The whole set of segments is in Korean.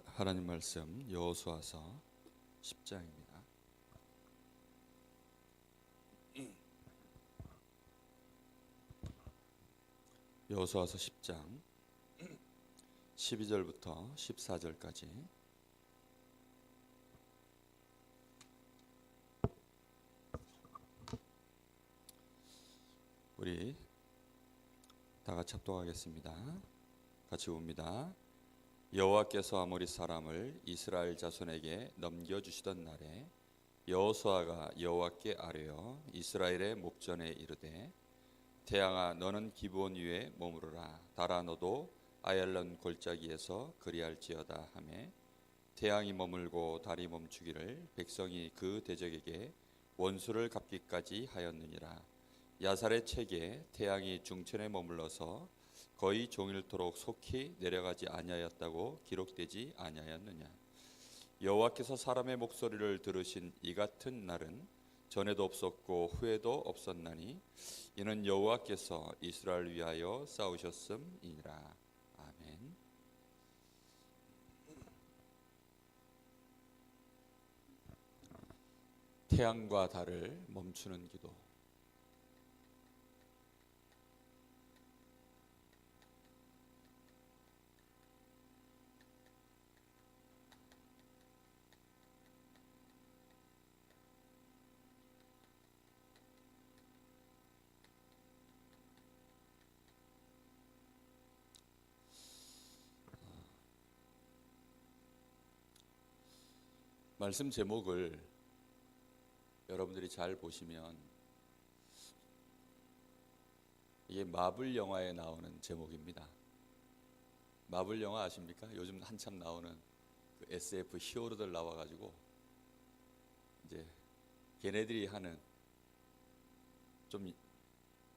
하나님 말씀 여호수아서 10장입니다. 여호수아서 10장 12절부터 14절까지 우리 다 같이 합독하겠습니다. 같이 봅니다. 여호와께서 아모리 사람을 이스라엘 자손에게 넘겨주시던 날에 여호수아가 여호와께 아뢰어 이스라엘의 목전에 이르되 태양아 너는 기브온 위에 머무르라 달아 너도 아얄론 골짜기에서 그리할지어다 하매 태양이 머물고 달이 멈추기를 백성이 그 대적에게 원수를 갚기까지 하였느니라. 야살의 책에 태양이 중천에 머물러서 거의 종일토록 속히 내려가지 아니하였다고 기록되지 아니하였느냐. 여호와께서 사람의 목소리를 들으신 이 같은 날은 전에도 없었고 후에도 없었나니 이는 여호와께서 이스라엘을 위하여 싸우셨음이니라. 아멘. 태양과 달을 멈추는 기도. 말씀 제목을 여러분들이 잘 보시면 이게 마블 영화에 나오는 제목입니다. 마블 영화 아십니까? 요즘 한참 나오는 그 SF 히어로들 나와가지고 이제 걔네들이 하는 좀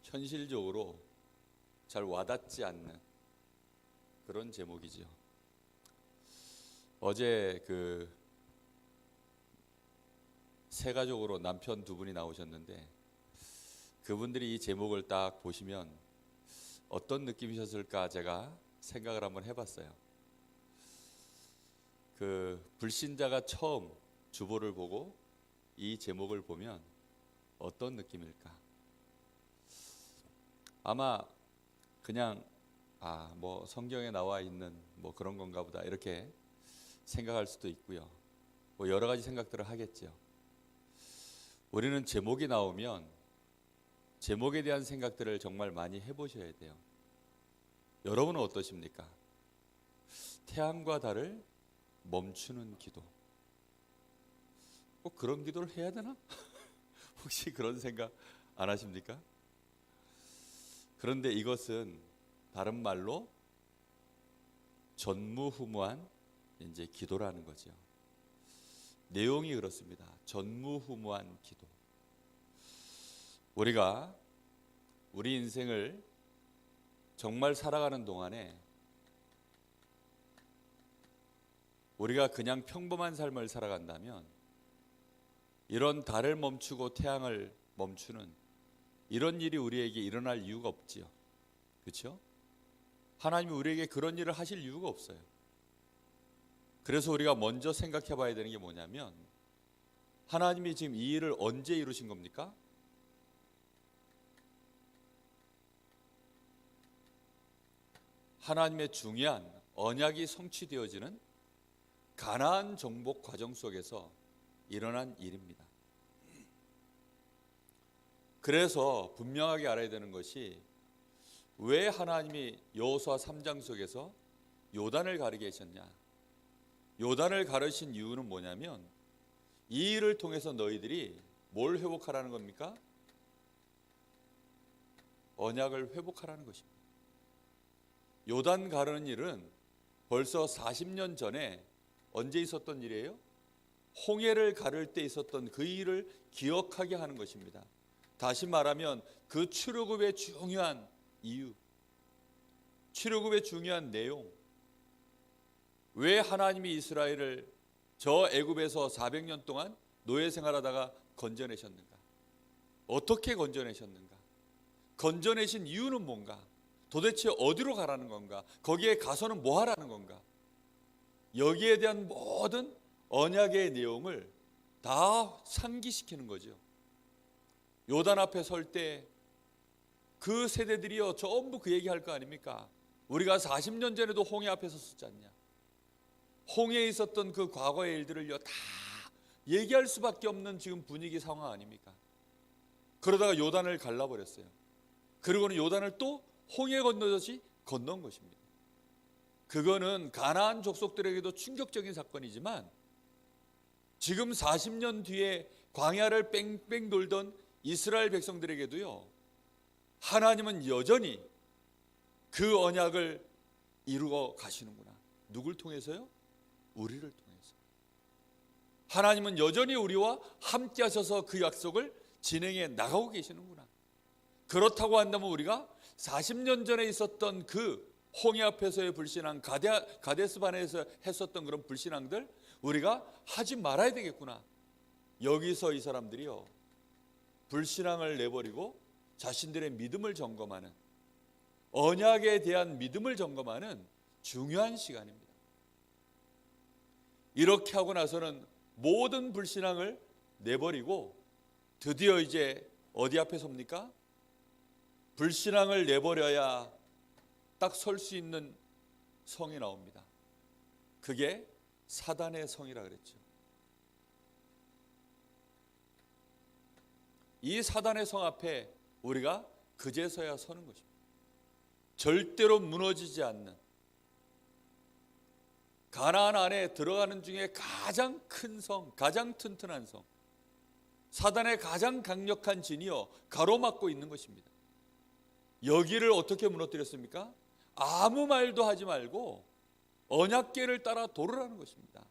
현실적으로 잘 와닿지 않는 그런 제목이죠. 어제 그 세 가족으로 남편 두 분이 나오셨는데 그분들이 이 제목을 딱 보시면 어떤 느낌이셨을까 제가 생각을 한번 해봤어요. 그 불신자가 처음 주보를 보고 이 제목을 보면 어떤 느낌일까? 아마 그냥 뭐 성경에 나와 있는 뭐 그런 건가 보다 이렇게 생각할 수도 있고요. 뭐 여러 가지 생각들을 하겠죠. 우리는 제목이 나오면 제목에 대한 생각들을 정말 많이 해보셔야 돼요. 여러분은 어떠십니까? 태양과 달을 멈추는 기도. 꼭 그런 기도를 해야 되나? 혹시 그런 생각 안 하십니까? 그런데 이것은 다른 말로 전무후무한 이제 기도라는 거죠. 내용이 그렇습니다. 전무후무한 기도. 우리가 우리 인생을 정말 살아가는 동안에 우리가 그냥 평범한 삶을 살아간다면 이런 달을 멈추고 태양을 멈추는 이런 일이 우리에게 일어날 이유가 없지요. 그렇죠? 하나님이 우리에게 그런 일을 하실 이유가 없어요. 그래서 우리가 먼저 생각해 봐야 되는 게 뭐냐면 하나님이 지금 이 일을 언제 이루신 겁니까? 하나님의 중요한 언약이 성취되어지는 가나안 정복 과정 속에서 일어난 일입니다. 그래서 분명하게 알아야 되는 것이 왜 하나님이 여호수아 3장 속에서 요단을 가르게 하셨냐? 요단을 가르신 이유는 뭐냐면 이 일을 통해서 너희들이 뭘 회복하라는 겁니까? 언약을 회복하라는 것입니다. 요단 가르는 일은 벌써 40년 전에 언제 있었던 일이에요? 홍해를 가를 때 있었던 그 일을 기억하게 하는 것입니다. 다시 말하면 그 출애굽의 중요한 이유, 출애굽의 중요한 내용, 왜 하나님이 이스라엘을 저 애굽에서 400년 동안 노예 생활하다가 건져내셨는가? 어떻게 건져내셨는가? 건져내신 이유는 뭔가? 도대체 어디로 가라는 건가? 거기에 가서는 뭐 하라는 건가? 여기에 대한 모든 언약의 내용을 다 상기시키는 거죠. 요단 앞에 설 때 그 세대들이요 전부 그 얘기할 거 아닙니까? 우리가 40년 전에도 홍해 앞에 섰지 않냐. 홍해에 있었던 그 과거의 일들을요 다 얘기할 수밖에 없는 지금 분위기 상황 아닙니까? 그러다가 요단을 갈라버렸어요. 그리고는 요단을 또 홍해 건너듯이 건넌 것입니다. 그거는 가나안 족속들에게도 충격적인 사건이지만 지금 40년 뒤에 광야를 뺑뺑 돌던 이스라엘 백성들에게도요 하나님은 여전히 그 언약을 이루어 가시는구나. 누굴 통해서요? 우리를 통해서. 하나님은 여전히 우리와 함께 하셔서 그 약속을 진행해 나가고 계시는구나. 그렇다고 한다면 우리가 40년 전에 있었던 그 홍해 앞에서의 불신앙, 가데스 바네에서 했었던 그런 불신앙들 우리가 하지 말아야 되겠구나. 여기서 이 사람들이요 불신앙을 내버리고 자신들의 믿음을 점검하는, 언약에 대한 믿음을 점검하는 중요한 시간입니다. 이렇게 하고 나서는 모든 불신앙을 내버리고 드디어 이제 어디 앞에 섭니까? 불신앙을 내버려야 딱 설 수 있는 성이 나옵니다. 그게 사단의 성이라 그랬죠. 이 사단의 성 앞에 우리가 그제서야 서는 것입니다. 절대로 무너지지 않는, 가나안 안에 들어가는 중에 가장 큰 성, 가장 튼튼한 성, 사단의 가장 강력한 진이요 가로막고 있는 것입니다. 여기를 어떻게 무너뜨렸습니까? 아무 말도 하지 말고 언약궤를 따라 돌으라는 것입니다.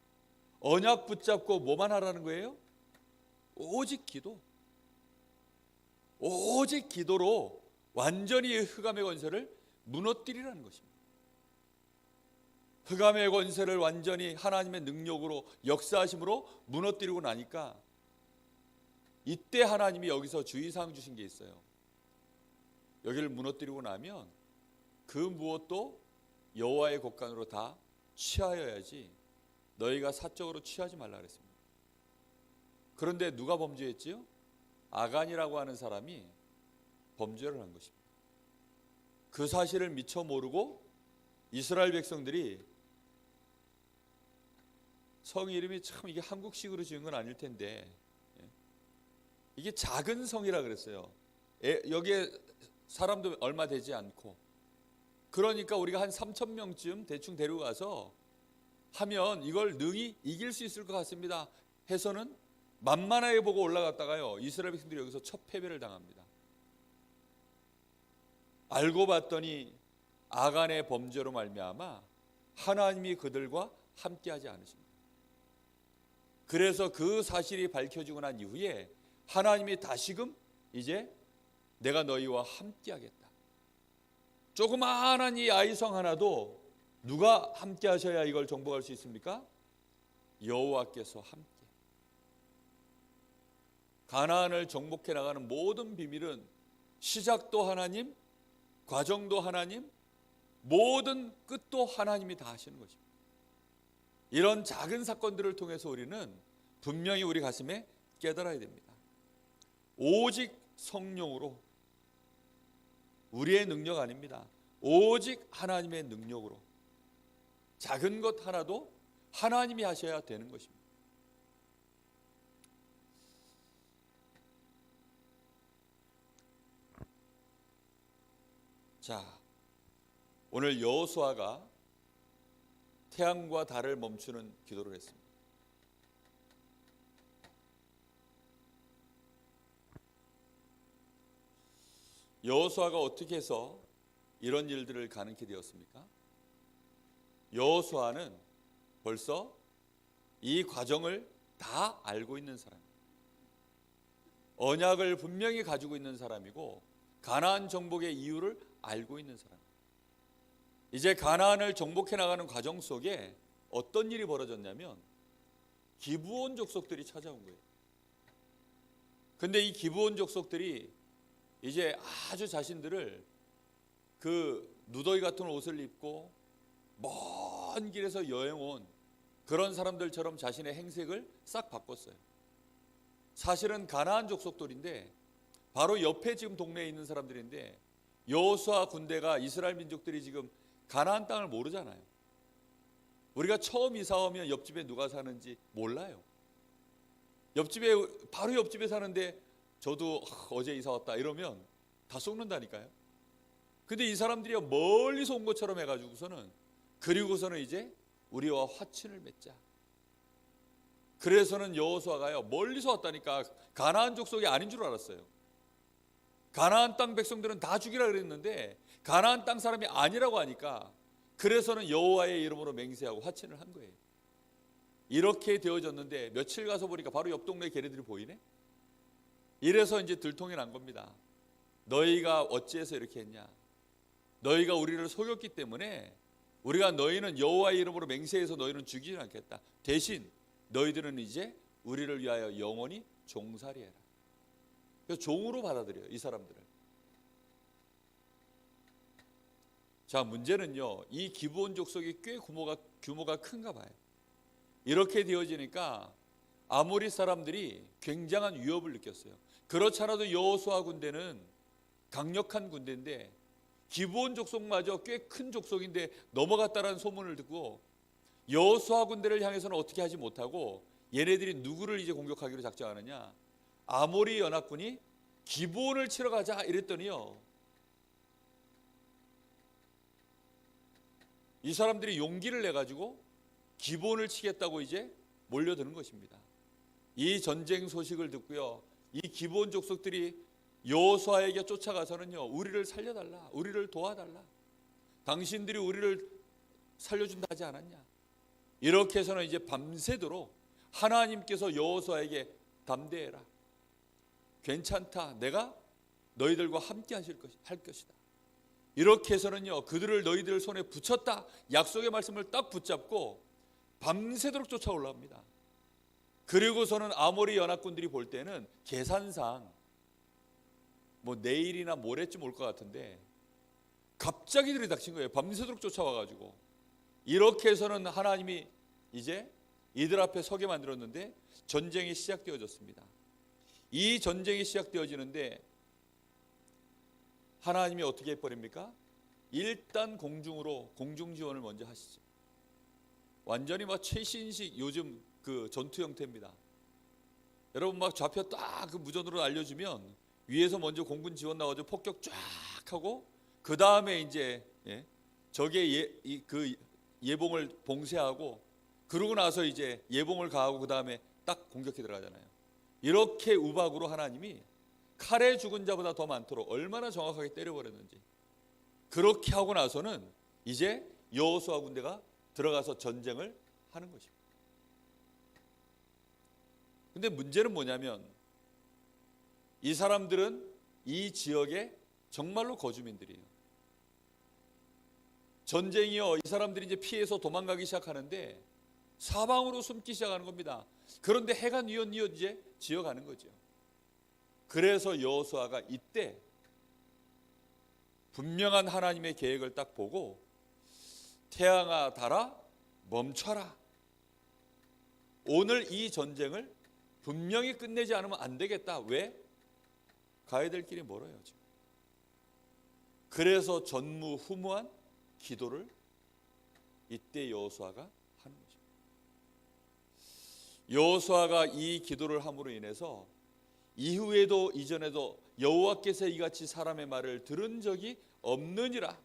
언약 붙잡고 뭐만 하라는 거예요? 오직 기도. 오직 기도로 완전히 흑암의 권세를 무너뜨리라는 것입니다. 흑암의 권세를 완전히 하나님의 능력으로 역사하심으로 무너뜨리고 나니까 이때 하나님이 여기서 주의사항 주신 게 있어요. 여기를 무너뜨리고 나면 그 무엇도 여호와의 곳간으로 다 취하여야지 너희가 사적으로 취하지 말라 그랬습니다. 그런데 누가 범죄했지요? 아간이라고 하는 사람이 범죄를 한 것입니다. 그 사실을 미처 모르고 이스라엘 백성들이, 성 이름이 참 이게 한국식으로 지은 건 아닐 텐데 이게 작은 성이라 그랬어요. 여기에 사람도 얼마 되지 않고, 그러니까 우리가 한 3,000명쯤 대충 데려가서 하면 이걸 능히 이길 수 있을 것 같습니다 해서는 만만하게 보고 올라갔다가요 이스라엘 백성들이 여기서 첫 패배를 당합니다. 알고 봤더니 아간의 범죄로 말미암아 하나님이 그들과 함께하지 않으십니다. 그래서 그 사실이 밝혀지고 난 이후에 하나님이 다시금 이제 내가 너희와 함께하겠다. 조그마한 이 아이성 하나도 누가 함께하셔야 이걸 정복할 수 있습니까? 여호와께서 함께. 가나안을 정복해 나가는 모든 비밀은 시작도 하나님, 과정도 하나님, 모든 끝도 하나님이 다 하시는 것입니다. 이런 작은 사건들을 통해서 우리는 분명히 우리 가슴에 깨달아야 됩니다. 오직 성령으로, 우리의 능력 아닙니다. 오직 하나님의 능력으로 작은 것 하나도 하나님이 하셔야 되는 것입니다. 자, 오늘 여호수아가 태양과 달을 멈추는 기도를 했습니다. 여호수아가 어떻게 해서 이런 일들을 가능케 되었습니까? 여호수아는 벌써 이 과정을 다 알고 있는 사람입니다. 언약을 분명히 가지고 있는 사람이고 가나안 정복의 이유를 알고 있는 사람입니다. 이제 가나안을 정복해 나가는 과정 속에 어떤 일이 벌어졌냐면 기브온 족속들이 찾아온 거예요. 근데 이 기브온 족속들이 이제 아주 자신들을 그 누더기 같은 옷을 입고 먼 길에서 여행 온 그런 사람들처럼 자신의 행색을 싹 바꿨어요. 사실은 가나안 족속들인데 바로 옆에 지금 동네에 있는 사람들인데 여호수아 군대가 이스라엘 민족들이 지금 가나안 땅을 모르잖아요. 우리가 처음 이사 오면 옆집에 누가 사는지 몰라요. 옆집에 바로 옆집에 사는데 저도 어제 이사 왔다 이러면 다 속는다니까요. 근데 이 사람들이 멀리서 온 것처럼 해가지고서는 그리고서는 이제 우리와 화친을 맺자. 그래서는 여호수아가요 멀리서 왔다니까 가나안 족속이 아닌 줄 알았어요. 가나안 땅 백성들은 다 죽이라 그랬는데 가나안 땅 사람이 아니라고 하니까 그래서는 여호와의 이름으로 맹세하고 화친을 한 거예요. 이렇게 되어졌는데 며칠 가서 보니까 바로 옆 동네 걔네들이 보이네. 이래서 이제 들통이 난 겁니다. 너희가 어찌해서 이렇게 했냐? 너희가 우리를 속였기 때문에 우리가 너희는 여호와의 이름으로 맹세해서 너희는 죽이지 않겠다. 대신 너희들은 이제 우리를 위하여 영원히 종살이해라. 그래서 종으로 받아들여요, 이 사람들을. 자, 문제는요, 이 기브온 족속이 꽤 규모가 큰가 봐요. 이렇게 되어지니까 아모리 사람들이 굉장한 위협을 느꼈어요. 그렇지 않아도 여호수아 군대는 강력한 군대인데 기브온 족속마저 꽤 큰 족속인데 넘어갔다라는 소문을 듣고 여호수아 군대를 향해서는 어떻게 하지 못하고 얘네들이 누구를 이제 공격하기로 작정하느냐? 아모리 연합군이 기브온을 치러 가자 이랬더니요, 이 사람들이 용기를 내 가지고 기브온을 치겠다고 이제 몰려드는 것입니다. 이 전쟁 소식을 듣고요, 이 기브온 족속들이 여호수아에게 쫓아가서는요, 우리를 살려달라, 우리를 도와달라, 당신들이 우리를 살려준다 하지 않았냐? 이렇게 해서는 이제 밤새도록 하나님께서 여호수아에게 담대해라, 괜찮다, 내가 너희들과 함께 할 것이다, 이렇게 해서는요 그들을 너희들 손에 붙였다, 약속의 말씀을 딱 붙잡고 밤새도록 쫓아올라옵니다. 그리고서는 아모리 연합군들이 볼 때는 계산상 뭐 내일이나 모레쯤 올 것 같은데 갑자기 들이닥친 거예요. 밤새도록 쫓아와가지고. 이렇게 해서는 하나님이 이제 이들 앞에 서게 만들었는데 전쟁이 시작되어졌습니다. 이 전쟁이 시작되어지는데 하나님이 어떻게 해버립니까? 일단 공중으로 공중 지원을 먼저 하시죠. 완전히 막 최신식 요즘 그 전투 형태입니다. 여러분 막 좌표 딱 그 무전으로 알려주면 위에서 먼저 공군 지원 나와서 폭격 쫙 하고 그 다음에 이제 적의 그 예봉을 봉쇄하고 그러고 나서 이제 예봉을 가하고 그 다음에 딱 공격해 들어가잖아요. 이렇게 우박으로 하나님이 칼에 죽은 자보다 더 많도록 얼마나 정확하게 때려버렸는지. 그렇게 하고 나서는 이제 여호수아 군대가 들어가서 전쟁을 하는 것입니다. 근데 문제는 뭐냐면 이 사람들은 이 지역의 정말로 거주민들이에요. 전쟁이요, 이 사람들이 이제 피해서 도망가기 시작하는데 사방으로 숨기 시작하는 겁니다. 그런데 해가 뉘엿뉘엿 이제 지어가는 거죠. 그래서 여호수아가 이때 분명한 하나님의 계획을 딱 보고 태양아 달아 멈춰라. 오늘 이 전쟁을 분명히 끝내지 않으면 안 되겠다. 왜? 가야 될 길이 멀어요 지금. 그래서 전무후무한 기도를 이때 여호수아가 하는 거죠. 여호수아가 이 기도를 함으로 인해서 이후에도 이전에도 여호와께서 이같이 사람의 말을 들은 적이 없느니라,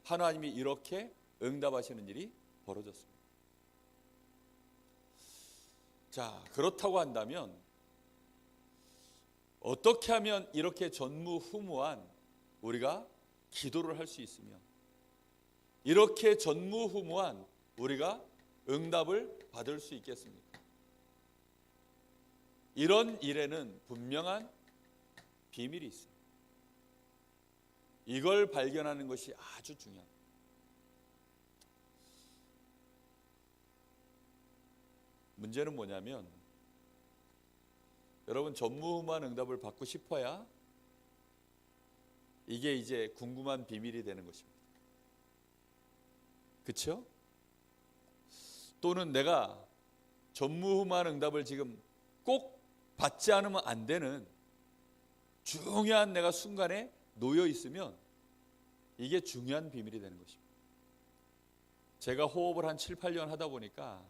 하나님이 이렇게 응답하시는 일이 벌어졌습니다. 자, 그렇다고 한다면 어떻게 하면 이렇게 전무후무한 우리가 기도를 할 수 있으며 이렇게 전무후무한 우리가 응답을 받을 수 있겠습니까? 이런 일에는 분명한 비밀이 있어요. 이걸 발견하는 것이 아주 중요합니다. 문제는 뭐냐면 여러분 전무후무한 응답을 받고 싶어야 이게 이제 궁금한 비밀이 되는 것입니다. 그렇죠? 또는 내가 전무후무한 응답을 지금 꼭 받지 않으면 안 되는 중요한 내가 순간에 놓여 있으면 이게 중요한 비밀이 되는 것입니다. 제가 호흡을 한 7, 8년 하다 보니까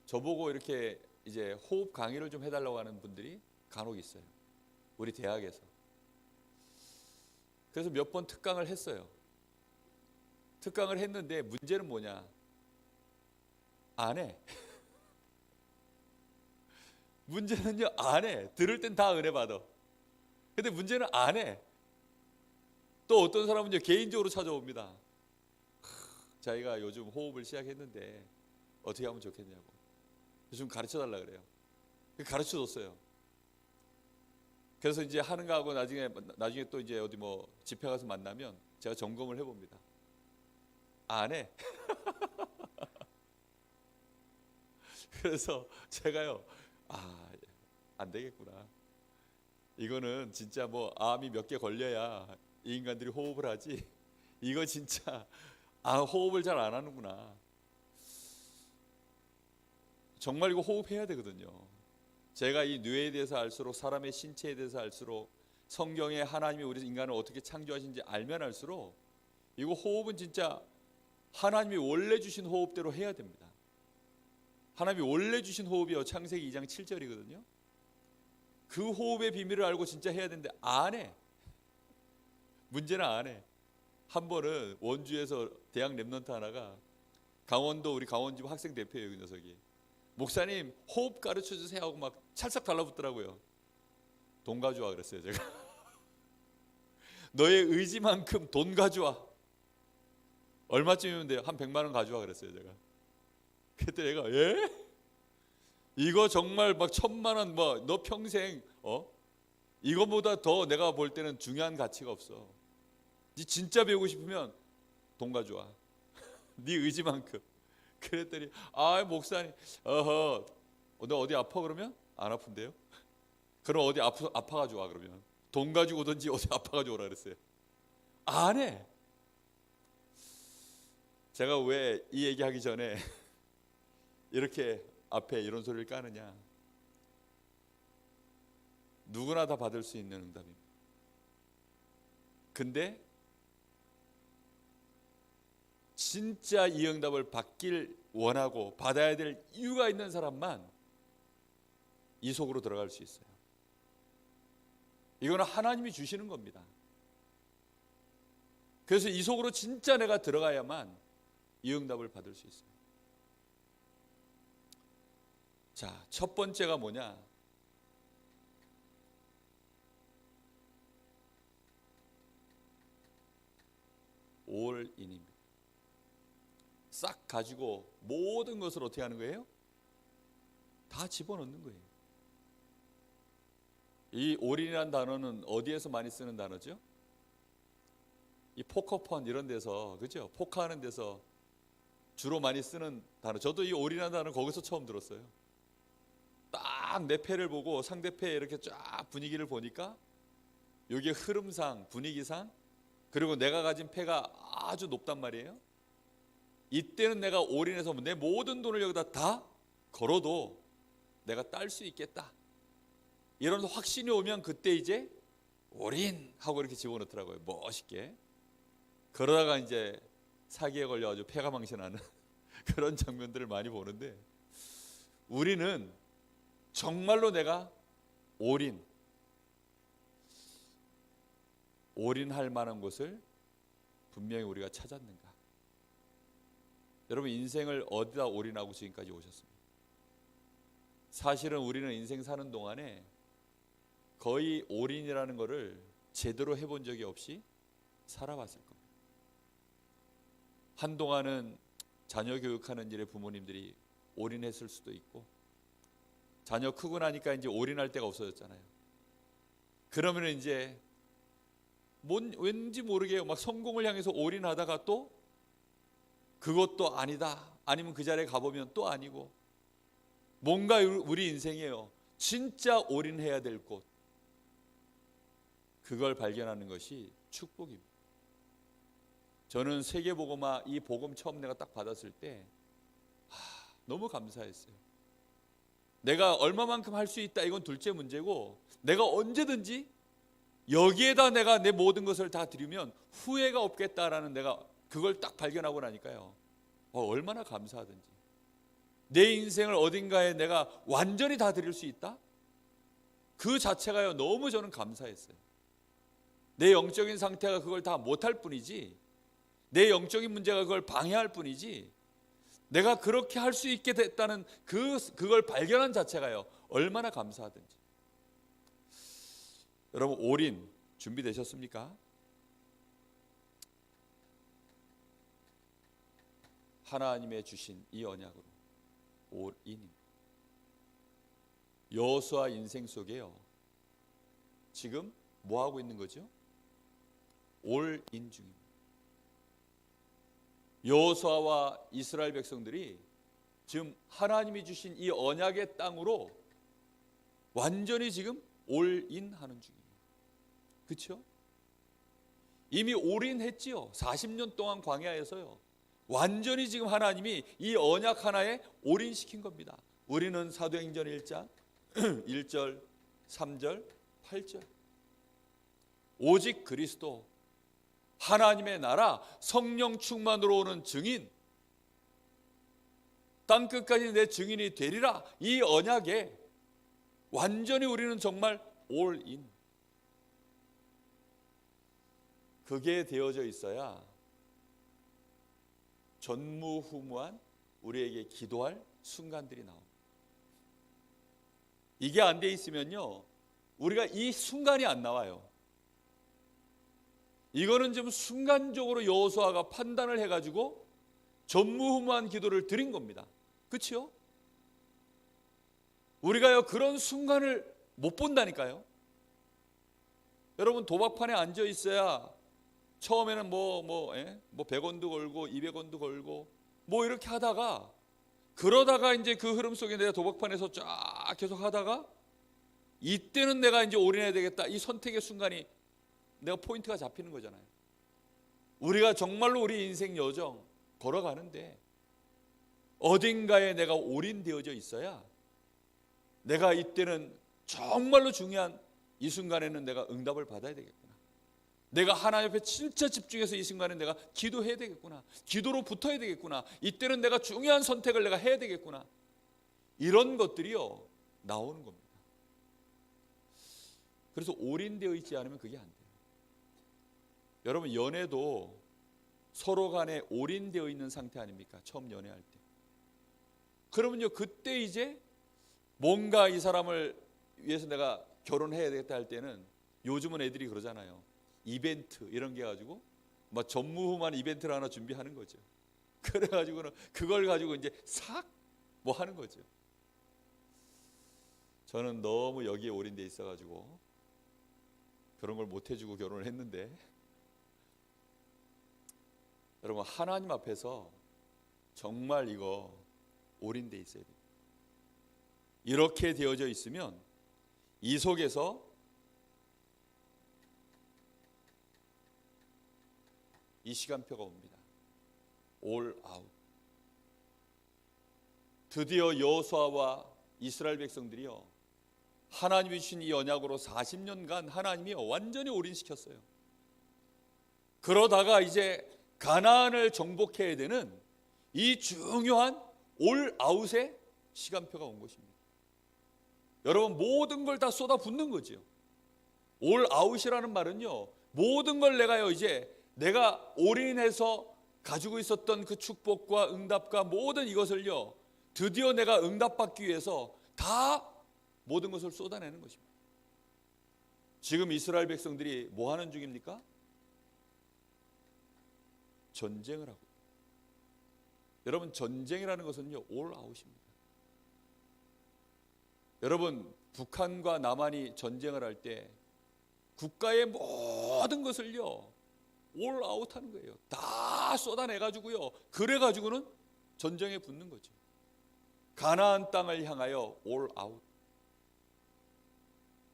저보고 이렇게 이제 호흡 강의를 좀 해달라고 하는 분들이 간혹 있어요. 우리 대학에서. 그래서 몇 번 특강을 했어요. 특강을 했는데 문제는 뭐냐? 안 해. 문제는요, 안 해. 들을 땐 다 은혜 받아. 근데 문제는 안 해. 또 어떤 사람은요, 개인적으로 찾아옵니다. 자기가 요즘 호흡을 시작했는데 어떻게 하면 좋겠냐고. 좀 가르쳐 달라 그래요. 가르쳐 줬어요. 그래서 이제 하는 거하고 나중에 또 이제 어디 뭐 집회 가서 만나면 제가 점검을 해봅니다. 안 해. 그래서 제가요, 안 되겠구나. 이거는 진짜 뭐 암이 몇 개 걸려야 이 인간들이 호흡을 하지. 이거 진짜 호흡을 잘 안 하는구나. 정말 이거 호흡해야 되거든요. 제가 이 뇌에 대해서 알수록, 사람의 신체에 대해서 알수록, 성경에 하나님이 우리 인간을 어떻게 창조하신지 알면 알수록 이거 호흡은 진짜 하나님이 원래 주신 호흡대로 해야 됩니다. 하나님이 원래 주신 호흡이요, 창세기 2장 7절이거든요. 그 호흡의 비밀을 알고 진짜 해야 되는데 안 해. 문제는 안 해. 한 번은 원주에서 대학 랩런트 하나가 강원도, 우리 강원지부 학생 대표예요, 그 녀석이. 목사님 호흡 가르쳐 주세요 하고 막 찰싹 달라붙더라고요. 돈 가져와 그랬어요, 제가. 너의 의지만큼 돈 가져와. 얼마쯤이면 돼요? 한 100만 원 가져와 그랬어요, 제가. 그때 얘가 예? 이거 정말 막 1000만 원 뭐 너 평생 이거보다 더 내가 볼 때는 중요한 가치가 없어. 네 진짜 배우고 싶으면 돈 가져와. 네 의지만큼. 그랬더니 목사님 너 어디 아파 그러면? 안 아픈데요? 그럼 어디 아파가지고 와 그러면? 돈 가지고 오든지 어디 아파가지고 오라 그랬어요. 안 해. 제가 왜 이 얘기하기 전에 이렇게 앞에 이런 소리를 까느냐? 누구나 다 받을 수 있는 응답입니다. 근데 진짜 이 응답을 받길 원하고 받아야 될 이유가 있는 사람만 이 속으로 들어갈 수 있어요. 이거는 하나님이 주시는 겁니다. 그래서 이 속으로 진짜 내가 들어가야만 이 응답을 받을 수 있어요. 자, 첫 번째가 뭐냐? 올인입니다. 싹 가지고 모든 것을 어떻게 하는 거예요? 다 집어넣는 거예요. 이 올인이라는 단어는 어디에서 많이 쓰는 단어죠? 이 포커펀 이런 데서, 그죠? 포커하는 데서 주로 많이 쓰는 단어. 저도 이 올인이라는 단어 거기서 처음 들었어요. 딱 내 패를 보고 상대패 이렇게 쫙 분위기를 보니까 여기에 흐름상, 분위기상, 그리고 내가 가진 패가 아주 높단 말이에요. 이때는 내가 올인해서 내 모든 돈을 여기다 다 걸어도 내가 딸 수 있겠다. 이런 확신이 오면 그때 이제 올인하고 이렇게 집어넣더라고요. 멋있게. 그러다가 이제 사기에 걸려가지고 패가 망신하는 그런 장면들을 많이 보는데, 우리는 정말로 내가 올인할 만한 곳을 분명히 우리가 찾았는가? 여러분, 인생을 어디다 올인하고 지금까지 오셨습니까? 사실은 우리는 인생 사는 동안에 거의 올인이라는 것을 제대로 해본 적이 없이 살아왔을 겁니다. 한동안은 자녀 교육하는 일에 부모님들이 올인했을 수도 있고, 자녀 크고 나니까 이제 올인할 데가 없어졌잖아요. 그러면 이제 왠지 모르게 막 성공을 향해서 올인하다가 또 그것도 아니다, 아니면 그 자리에 가보면 또 아니고, 뭔가 우리 인생이에요. 진짜 올인해야 될 곳, 그걸 발견하는 것이 축복입니다. 저는 세계복음화 이 복음 처음 내가 딱 받았을 때 너무 감사했어요. 내가 얼마만큼 할 수 있다 이건 둘째 문제고, 내가 언제든지 여기에다 내가 내 모든 것을 다 드리면 후회가 없겠다라는, 내가 그걸 딱 발견하고 나니까요, 얼마나 감사하든지. 내 인생을 어딘가에 내가 완전히 다 드릴 수 있다? 그 자체가요 너무 저는 감사했어요. 내 영적인 상태가 그걸 다 못할 뿐이지, 내 영적인 문제가 그걸 방해할 뿐이지, 내가 그렇게 할 수 있게 됐다는 그걸 발견한 자체가요 얼마나 감사하든지. 여러분, 올인 준비되셨습니까? 하나님의 주신 이 언약으로 올인. 여호수아 인생 속에요 지금 뭐 하고 있는 거죠? 올인 중입니다. 여호수아와 이스라엘 백성들이 지금 하나님이 주신 이 언약의 땅으로 완전히 지금 올인하는 중이에요. 그렇죠? 이미 올인했지요. 40년 동안 광야에서요 완전히 지금 하나님이 이 언약 하나에 올인시킨 겁니다. 우리는 사도행전 1장 1절, 3절, 8절. 오직 그리스도, 하나님의 나라, 성령 충만으로 오는 증인, 땅끝까지 내 증인이 되리라. 이 언약에 완전히 우리는 정말 올인. 그게 되어져 있어야 전무후무한 우리에게 기도할 순간들이 나옵니다. 이게 안 돼 있으면요 우리가 이 순간이 안 나와요. 이거는 좀 순간적으로 여호수아가 판단을 해가지고 전무후무한 기도를 드린 겁니다. 그렇죠? 우리가요 그런 순간을 못 본다니까요. 여러분, 도박판에 앉아 있어야 처음에는 뭐 100원도 걸고 200원도 걸고 뭐 이렇게 하다가, 그러다가 이제 그 흐름 속에 내가 도박판에서 쫙 계속 하다가 이때는 내가 이제 올인해야 되겠다, 이 선택의 순간이 내가 포인트가 잡히는 거잖아요. 우리가 정말로 우리 인생 여정 걸어가는데 어딘가에 내가 올인되어져 있어야 내가 이때는 정말로 중요한 이 순간에는 내가 응답을 받아야 되겠구나. 내가 하나님 앞에 진짜 집중해서 이 순간에 내가 기도해야 되겠구나. 기도로 붙어야 되겠구나. 이때는 내가 중요한 선택을 내가 해야 되겠구나. 이런 것들이요 나오는 겁니다. 그래서 올인되어 있지 않으면 그게 안 돼요. 여러분, 연애도 서로 간에 올인되어 있는 상태 아닙니까? 처음 연애할 때. 그러면요 그때 이제 뭔가 이 사람을 위해서 내가 결혼해야 되겠다 할 때는, 요즘은 애들이 그러잖아요. 이벤트 이런 게 가지고 막 전무후무한 이벤트를 하나 준비하는 거죠. 그래가지고는 그걸 가지고 이제 싹 뭐 하는 거죠. 저는 너무 여기에 올인돼 있어가지고 그런 걸 못 해주고 결혼을 했는데, 여러분 하나님 앞에서 정말 이거 올인돼 있어야 돼요. 이렇게 되어져 있으면 이 속에서 이 시간표가 옵니다. 올 아웃. 드디어 여호수아와 이스라엘 백성들이요 하나님이 주신 이 언약으로 40년간 하나님이 완전히 올인시켰어요. 그러다가 이제 가나안을 정복해야 되는 이 중요한 올 아웃의 시간표가 온 것입니다. 여러분, 모든 걸 다 쏟아붓는 거죠. 올 아웃이라는 말은요 모든 걸 내가요 이제 내가 올인해서 가지고 있었던 그 축복과 응답과 모든 이것을요 드디어 내가 응답받기 위해서 다 모든 것을 쏟아내는 것입니다. 지금 이스라엘 백성들이 뭐 하는 중입니까? 전쟁을 하고. 여러분, 전쟁이라는 것은요 올 아웃입니다. 여러분, 북한과 남한이 전쟁을 할 때 국가의 모든 것을요 올 아웃하는 거예요. 다 쏟아내가지고요 그래가지고는 전쟁에 붙는 거죠. 가나안 땅을 향하여 올 아웃.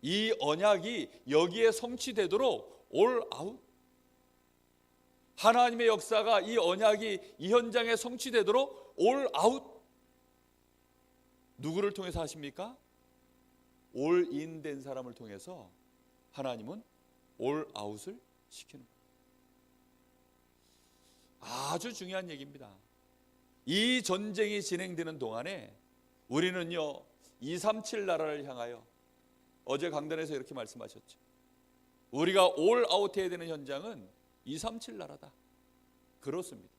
이 언약이 여기에 성취되도록 올 아웃. 하나님의 역사가 이 언약이 이 현장에 성취되도록 올 아웃. 누구를 통해서 하십니까? 올인된 사람을 통해서 하나님은 올아웃을 시키는 거예요. 아주 중요한 얘기입니다. 이 전쟁이 진행되는 동안에 우리는요 237 나라를 향하여, 어제 강단에서 이렇게 말씀하셨죠. 우리가 올아웃해야 되는 현장은 237 나라다. 그렇습니다.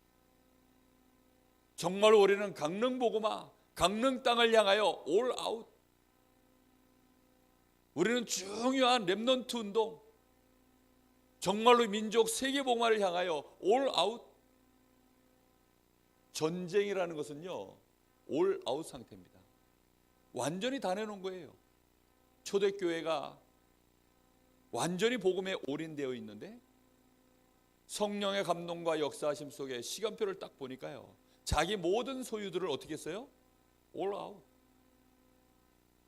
정말 우리는 강릉 복음화, 강릉 땅을 향하여 올아웃, 우리는 중요한 렘넌트 운동, 정말로 민족 세계 복음화를 향하여 올아웃. 전쟁이라는 것은요 올아웃 상태입니다. 완전히 다 내놓은 거예요. 초대교회가 완전히 복음에 올인되어 있는데 성령의 감동과 역사하심 속에 시간표를 딱 보니까요, 자기 모든 소유들을 어떻게 했어요? 올아웃.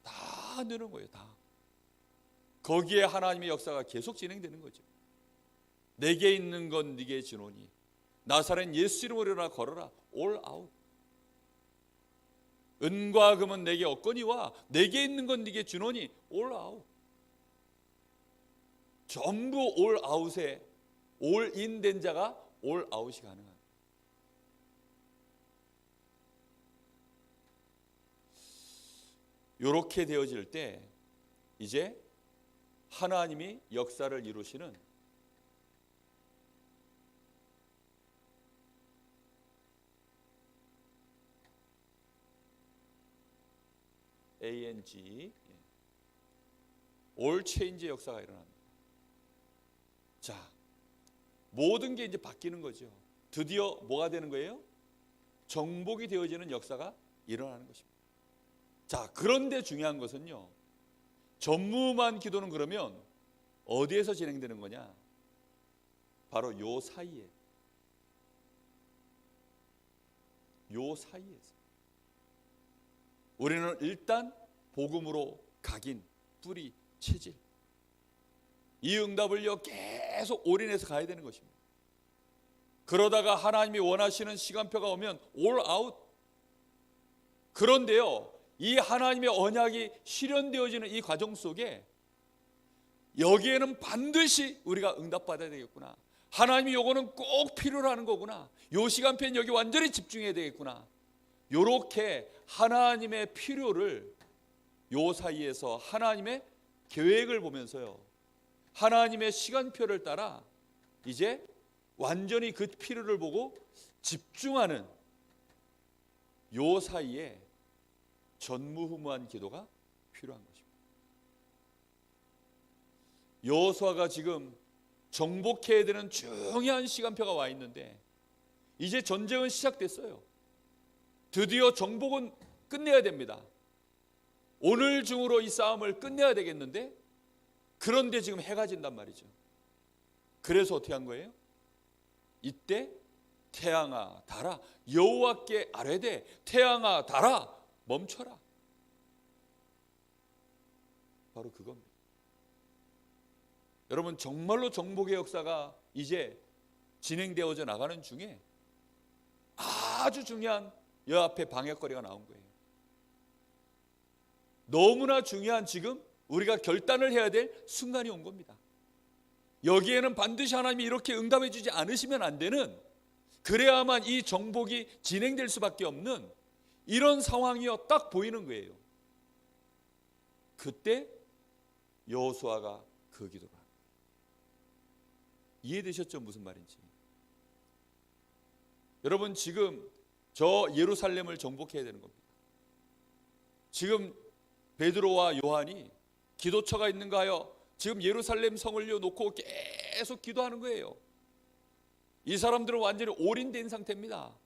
다 내는 거예요. 다. 거기에 하나님의 역사가 계속 진행되는 거죠. 내게 있는 건 네게 주노니 나사렛 예수 이름으로 일어나 걸어라. 올아웃. 은과 금은 내게 없거니와 내게 있는 건 네게 주노니 올아웃. 전부 올아웃에 올인된 자가 올아웃이 가능한. 이렇게 되어질 때 이제 하나님이 역사를 이루시는 ANG 올 체인지의 역사가 일어납니다. 자, 모든 게 이제 바뀌는 거죠. 드디어 뭐가 되는 거예요? 정복이 되어지는 역사가 일어나는 것입니다. 자, 그런데 중요한 것은요, 전무후무한 기도는 그러면 어디에서 진행되는 거냐? 바로 요 사이에, 요 사이에서 우리는 일단 복음으로 각인, 뿌리, 체질, 이 응답을요 계속 올인해서 가야 되는 것입니다. 그러다가 하나님이 원하시는 시간표가 오면 올 아웃. 그런데요, 이 하나님의 언약이 실현되어지는 이 과정 속에 여기에는 반드시 우리가 응답받아야 되겠구나. 하나님이 요거는 꼭 필요로 하는 거구나. 요 시간표는 여기 완전히 집중해야 되겠구나. 요렇게 하나님의 필요를 요 사이에서 하나님의 계획을 보면서요, 하나님의 시간표를 따라 이제 완전히 그 필요를 보고 집중하는 요 사이에 전무후무한 기도가 필요한 것입니다. 여호수아가 지금 정복해야 되는 중요한 시간표가 와 있는데 이제 전쟁은 시작됐어요. 드디어 정복은 끝내야 됩니다. 오늘 중으로 이 싸움을 끝내야 되겠는데, 그런데 지금 해가 진단 말이죠. 그래서 어떻게 한 거예요? 이때 태양아 달아 여호와께 아뢰되 태양아 달아 멈춰라. 바로 그겁니다. 여러분, 정말로 정복의 역사가 이제 진행되어져 나가는 중에 아주 중요한 여 앞에 방해거리가 나온 거예요. 너무나 중요한 지금 우리가 결단을 해야 될 순간이 온 겁니다. 여기에는 반드시 하나님이 이렇게 응답해 주지 않으시면 안 되는, 그래야만 이 정복이 진행될 수밖에 없는 이런 상황이요 딱 보이는 거예요. 그때 여호수아가 그 기도를 합니다. 이해되셨죠? 무슨 말인지. 여러분, 지금 저 예루살렘을 정복해야 되는 겁니다. 지금 베드로와 요한이 기도처가 있는가 하여 지금 예루살렘 성을 놓고 계속 기도하는 거예요. 이 사람들은 완전히 올인된 상태입니다.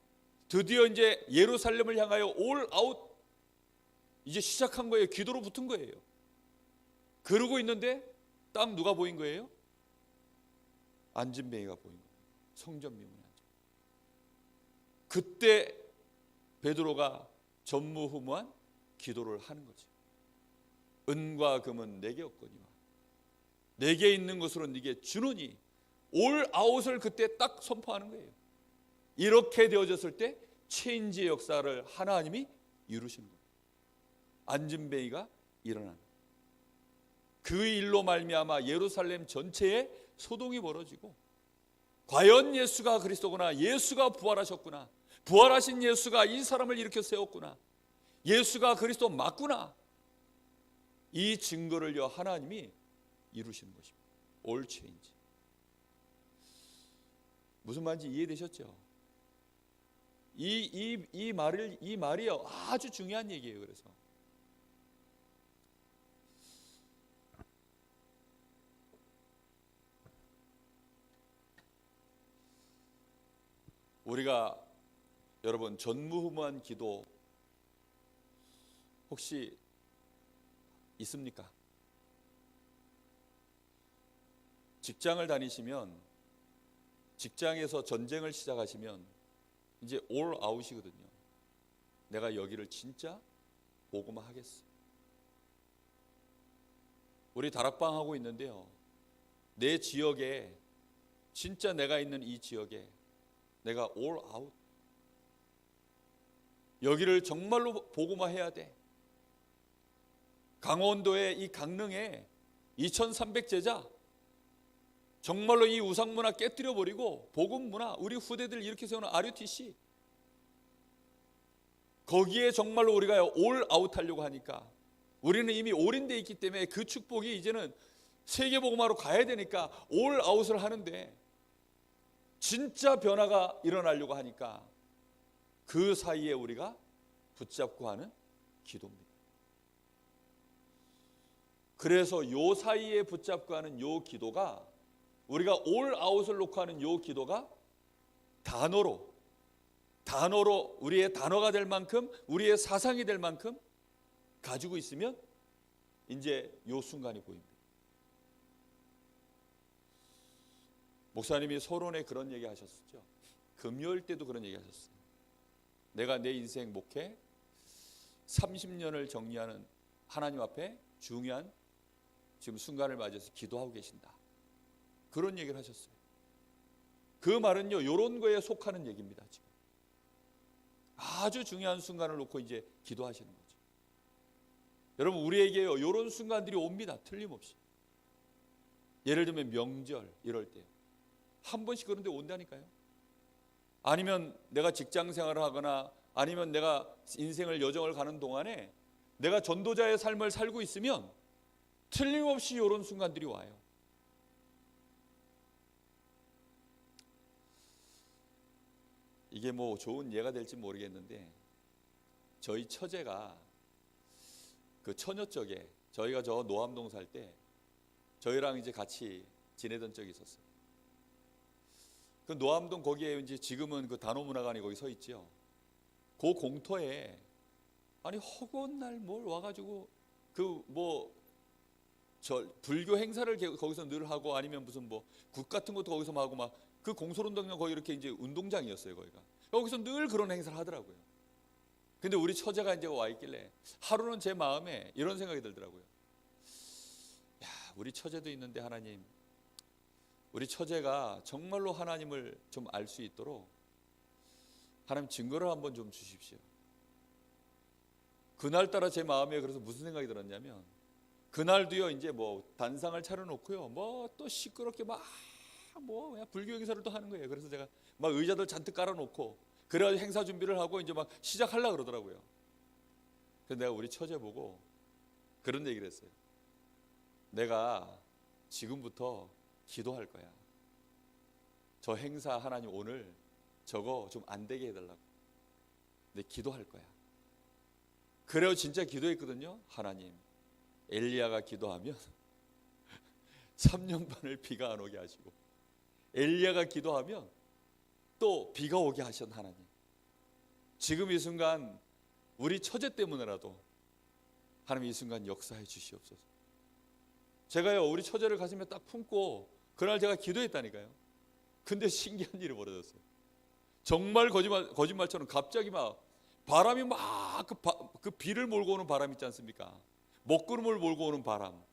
드디어 이제 예루살렘을 향하여 올 아웃, 이제 시작한 거예요. 기도로 붙은 거예요. 그러고 있는데 딱 누가 보인 거예요? 안진뱅이가 보인 거예요. 성전 미문에 앉아. 그때 베드로가 전무후무한 기도를 하는 거죠. 은과 금은 내게 없거니와 내게 있는 것으로 네게 주노니, 올 아웃을 그때 딱 선포하는 거예요. 이렇게 되어졌을 때 체인지의 역사를 하나님이 이루시는 거예요. 안진뱅이가 일어나는, 그 일로 말미암아 예루살렘 전체에 소동이 벌어지고, 과연 예수가 그리스도구나, 예수가 부활하셨구나, 부활하신 예수가 이 사람을 일으켜 세웠구나, 예수가 그리스도 맞구나, 이 증거를요 하나님이 이루시는 것입니다. All change. 무슨 말인지 이해되셨죠? 이 말이요 아주 중요한 얘기예요. 그래서 우리가 여러분 전무후무한 기도 혹시 있습니까? 직장을 다니시면, 직장에서 전쟁을 시작하시면 이제 올 아웃이거든요. 내가 여기를 진짜 복음화 하겠어. 우리 다락방 하고 있는데요, 내 지역에, 진짜 내가 있는 이 지역에 내가 올 아웃, 여기를 정말로 복음화 해야 돼. 강원도의 이 강릉에 2300제자 정말로 이 우상문화 깨뜨려버리고 복음문화, 우리 후대들 이렇게 세우는 RUTC, 거기에 정말로 우리가 올 아웃하려고 하니까, 우리는 이미 올인돼 있기 때문에 그 축복이 이제는 세계복음화로 가야 되니까 올 아웃을 하는데, 진짜 변화가 일어나려고 하니까 그 사이에 우리가 붙잡고 하는 기도입니다. 그래서 요 사이에 붙잡고 하는 요 기도가, 우리가 올 아웃을 놓고 하는 요 기도가 단어로 우리의 단어가 될 만큼, 우리의 사상이 될 만큼 가지고 있으면 이제 요 순간이 보입니다. 목사님이 서론에 그런 얘기 하셨었죠. 금요일 때도 그런 얘기 하셨어요. 내가 내 인생 목회 30년을 정리하는 하나님 앞에 중요한 지금 순간을 맞아서 기도하고 계신다, 그런 얘기를 하셨어요. 그 말은요 이런 거에 속하는 얘기입니다. 지금 아주 중요한 순간을 놓고 이제 기도하시는 거죠. 여러분, 우리에게요 이런 순간들이 옵니다. 틀림없이. 예를 들면 명절 이럴 때 한 번씩 그런 데 온다니까요. 아니면 내가 직장 생활을 하거나, 아니면 내가 인생을 여정을 가는 동안에 내가 전도자의 삶을 살고 있으면 틀림없이 이런 순간들이 와요. 이게 뭐 좋은 예가 될지 모르겠는데, 저희 처제가 그 처녀 쪽에, 저희가 저 노암동 살 때 저희랑 이제 같이 지내던 적이 있었어요. 그 노암동 거기에 이제 지금은 그 단오문화관이 거기 서 있죠. 그 공터에 아니 허구한 날 뭘 와가지고 그 뭐 저 불교 행사를 거기서 늘 하고, 아니면 무슨 뭐 국 같은 것도 거기서 하고, 막 그 공설운동장 거기 이렇게 이제 운동장이었어요. 거기가 여기서 늘 그런 행사를 하더라고요. 근데 우리 처제가 이제 와 있길래 하루는 제 마음에 이런 생각이 들더라고요. 야, 우리 처제도 있는데 하나님, 우리 처제가 정말로 하나님을 좀 알 수 있도록 하나님 증거를 한번 좀 주십시오. 그날따라 제 마음에 그래서 무슨 생각이 들었냐면, 그날도요 이제 뭐 단상을 차려놓고요 뭐 또 시끄럽게 막 뭐 불교 행사를 또 하는 거예요. 그래서 제가 막 의자들 잔뜩 깔아놓고 그래가지고 행사 준비를 하고 이제 막 시작하려고 그러더라고요. 그래서 내가 우리 처제 보고 그런 얘기를 했어요. 내가 지금부터 기도할 거야. 저 행사 하나님 오늘 저거 좀 안 되게 해달라고. 내 기도할 거야. 그래요, 진짜 기도했거든요. 하나님, 엘리야가 기도하면 3년 반을 비가 안 오게 하시고, 엘리야가 기도하면 또 비가 오게 하신 하나님, 지금 이 순간 우리 처제 때문에라도 하나님 이 순간 역사해 주시옵소서. 제가요 우리 처제를 가슴에 딱 품고 그날 제가 기도했다니까요. 근데 신기한 일이 벌어졌어요. 정말 거짓말처럼 갑자기 막 바람이 막 그 비를 몰고 오는 바람 있지 않습니까? 먹구름을 몰고 오는 바람,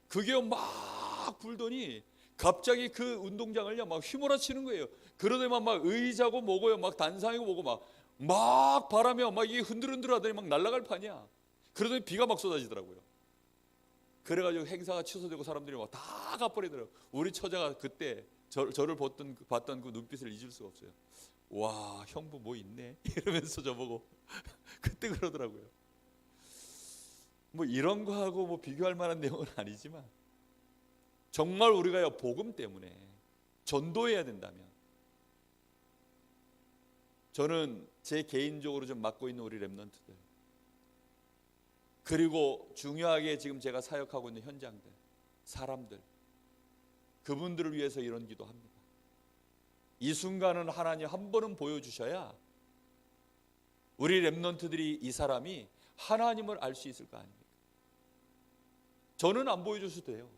그게 막 불더니 갑자기 그 운동장을요 막 휘몰아치는 거예요. 그러더니만 막 의자고 뭐고요 막 단상이고 뭐고 막 바람이 막 이게 흔들흔들하더니 막 날아갈 판이야. 그러더니 비가 막 쏟아지더라고요. 그래가지고 행사가 취소되고 사람들이 막 다 가버리더라고요. 우리 처자가 그때 저를 봤던 그 눈빛을 잊을 수가 없어요. 와, 형부 뭐 있네 이러면서 저보고 그때 그러더라고요. 뭐 이런 거하고 뭐 비교할 만한 내용은 아니지만 정말 우리가요 복음 때문에 전도해야 된다면, 저는 제 개인적으로 좀 맡고 있는 우리 렘넌트들, 그리고 중요하게 지금 제가 사역하고 있는 현장들, 사람들, 그분들을 위해서 이런 기도합니다. 이 순간은 하나님 한 번은 보여주셔야 우리 렘넌트들이 이 사람이 하나님을 알 수 있을 거 아닙니까? 저는 안 보여줘도 돼요.